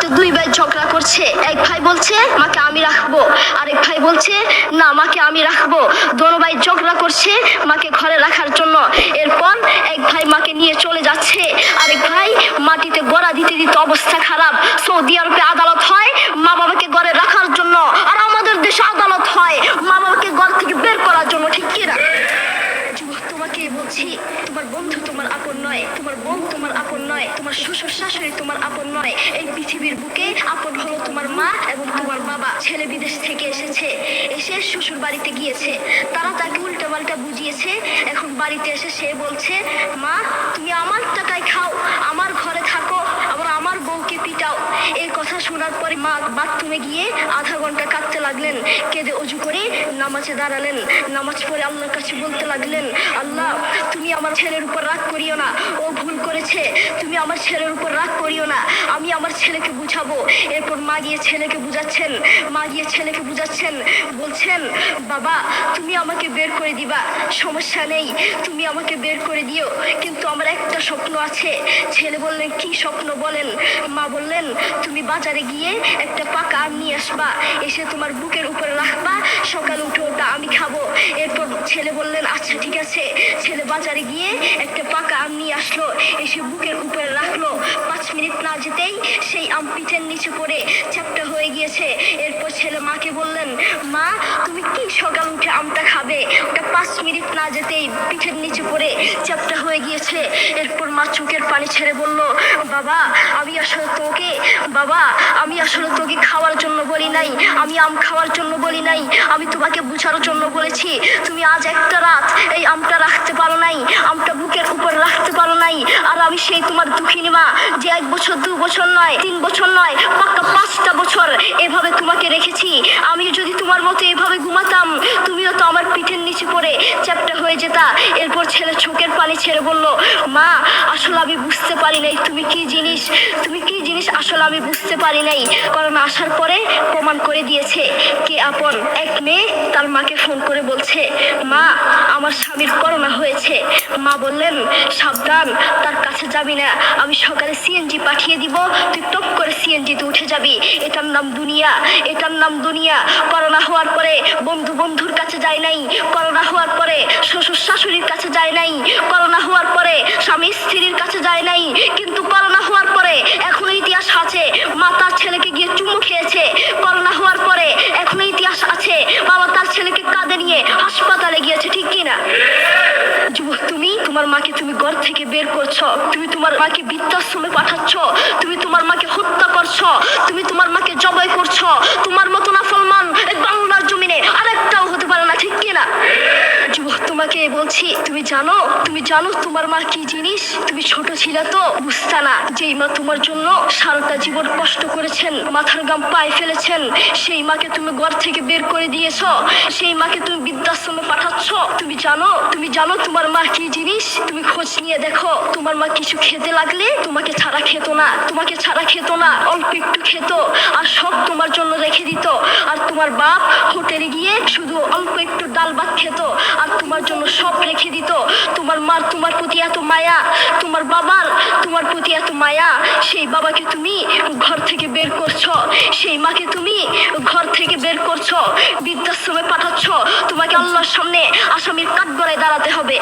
বাড়িতে দুই ভাই ঝগড়া করছে। এক ভাই বলছে মাকে আমি রাখবো, আরেক ভাই বলছে না মাকে আমি রাখবো। দোনো ভাই ঝগড়া করছে মাকে ঘরে রাখার জন্য। এরপর এক ভাই মাকে নিয়ে চলে যাচ্ছে, আরেক ভাই মাটিতে গড়া দিতে দিতে অবস্থা খারাপ। সৌদি আরবে আদালত হয় মা বাবাকে ঘরে রাখার জন্য, আর আমাদের দেশে আদালত হয় মা বাবাকে ঘর থেকে বের করার জন্য। ঠিক কিনা? তোমাকে বলছি, তোমার বন্ধু তোমার আপন নয়, তোমার বোন তোমার আপন নয়, তোমার শ্বশুর শাশুড়ি তোমার আপন নয়। এই পৃথিবীর বুকে আপন হলো তোমার মা এবং তোমার বাবা। ছেলে বিদেশ থেকে এসেছে, এসে শ্বশুর বাড়িতে গিয়েছে, তারা তাকে উল্টা পাল্টা বুঝিয়েছে। এখন বাড়িতে এসে সে বলছে মা তুমি আমার টাকায় খাও, আমার ঘরে থাকো, আবার আমার বউকে পিটাও। এই কথা শোনার পরে মা বাথরুমে গিয়ে আধা ঘন্টা কাঁদতে লাগলেন। কেঁদে অজু করে নামাজে দাঁড়ালেন। নামাজ পড়ে আল্লাহর কাছে বলতে লাগলেন, আল্লাহ তুমি আমার ছেলের উপর রাগ করিও না, ও ভুল করেছে, তুমি আমার ছেলের উপর রাগ করিও না, আমি আমার ছেলেকে বুঝাবো। এরপর মা গিয়ে ছেলেকে বুঝাচ্ছেন, বলছেন বাবা তুমি আমাকে বের করে দিবা, সমস্যা নেই, তুমি আমাকে বের করে দিও, কিন্তু আমার একটা স্বপ্ন আছে। ছেলে বললেন কি স্বপ্ন বলেন? মা বললেন তুমি বাজারে গিয়ে একটা পাকা আম নিয়ে আসবা, এসে তোমার বুকের উপরে রাখবা, সকালে উঠে ওটা আমি খাবো। এরপর ছেলে বললেন আচ্ছা ঠিক আছে। ছেলে বাজারে গিয়ে একটা পাকা আম নিয়ে আসলো, এসে বুকের উপরে রাখলো। 5 মিনিট না যেতেই সেই আম পিঠের নিচে পড়ে চ্যাপ্টা হয়ে গিয়েছে। এরপর ছেলে মাকে বললেন মা তুমি কি সকাল উঠে আমটা খাবে? ওটা 5 মিনিট না যেতেই পিঠের নিচে পড়ে চ্যাপ্টা হয়ে গিয়েছে। এরপর মা চোখের পানি ছেড়ে বলল বাবা আমি আসলে তোকে খাওয়ার জন্য বলি নাই, আমি আম খাওয়ার জন্য বলি নাই, আমি তোমাকে বুঝার জন্য বলেছি। তুমি আজ একটা রাত এই আমটা রাখতে পারো নাই, আমটা বুকের উপর রাখতে পারো নাই, আর আমি সেই তোমার দুঃখিনী মা যে 1 বছর 2 বছর নয় 3 বছর নয় পাক্কা 5টা বছর এভাবে তোমাকে রেখেছি। আমি যদি তোমার মতো এভাবে ঘুমাতাম তুমিও তো আমার পিঠের নিচে পড়ে চ্যাপ্টা হয়ে যেতা। এরপর ছেলে চোখের পানি ছেড়ে বলল মা আসলে আমি বুঝতে পারি নাই তুমি কি জিনিস, আসলে আমি বুঝতে পারি নাই, কারণ আসার পরে প্রমাণ করে দিয়েছে কে আপন। এক মেয়ে তার মাকে ফোন করে বলছে মা আমার স্বামীর করোনা হয়েছে। মা বললেন সাবধান, তার কাছে যাবি না, আমি সকালে সিএনজি পাঠিয়ে দিব, তুই টপ করে সিএনজিতে উঠে যাবি। এটার নাম দুনিয়া। করোনা হওয়ার পরে বন্ধুর কাছে যায় নাই, করোনা হওয়ার পরে শ্বশুর শাশুড়ির কাছে যায় নাই, করোনা হওয়ার পরে স্বামী স্ত্রীর কাছে যায় নাই, কিন্তু করোনা হওয়ার পরে এখনো ইতিহাস আছে মা তার ছেলেকে গিয়ে চুমু খেয়েছে। করোনা হওয়ার পরে এখনো ইতিহাস আছে বাবা তার ছেলেকে কাঁধে নিয়ে হাসপাতালে গিয়েছে। ঠিক কিনা? যুবক তুমি তোমার মাকে তুমি ঘর থেকে বের করছো, তুমি তোমার মাকে বৃদ্ধাশ্রমে পাঠাচ্ছ, তুমি তোমার মাকে হত্যা করছো, তুমি তোমার মাকে জবাই করছো। তোমার মতো নাফরমান এই বাংলার জমিনে আরেকটাও হতে পারে না। ঠিক কিনা? যুবক তোমাকে বলছি তুমি জানো তোমার মা কি জিনিস? তুমি ছোট ছিলে তো বুঝতা না, যেই মা তোমার জন্য সারাটা জীবন কষ্ট করেছেন, মাথার গাম পায়ে ফেলেছেন, সেই মাকে তুমি ঘর থেকে বের করে দিয়েছো, সেই মাকে তুমি বৃদ্ধাশ্রমে পাঠাচ্ছ। তুমি জানো তোমার মা কি জিনিস? তুমি খোঁজ নিয়ে দেখো, তোমার মা কিছু খেতে লাগলে তোমাকে ছাড়া খেত না, অল্প একটু খেত আর সব তোমার জন্য রেখে দিত। আর তোমার বাপ হোটেলে গিয়ে শুধু অল্প একটু ডাল ভাত খেত আর তোমার জন্য সব রেখে দিত। তোমার মার তোমার প্রতি এত মায়া, তোমার বাবার তোমার প্রতি এত মায়া, সেই বাবাকে তুমি ঘর থেকে বের করছো, সেই মাকে তুমি ঘর থেকে বের করছো, বৃদ্ধাশ্রমে পাঠাচ্ছ। তোমাকে আল্লাহর সামনে আসামির কাঠগড়ায় দাঁড়াতে হবে।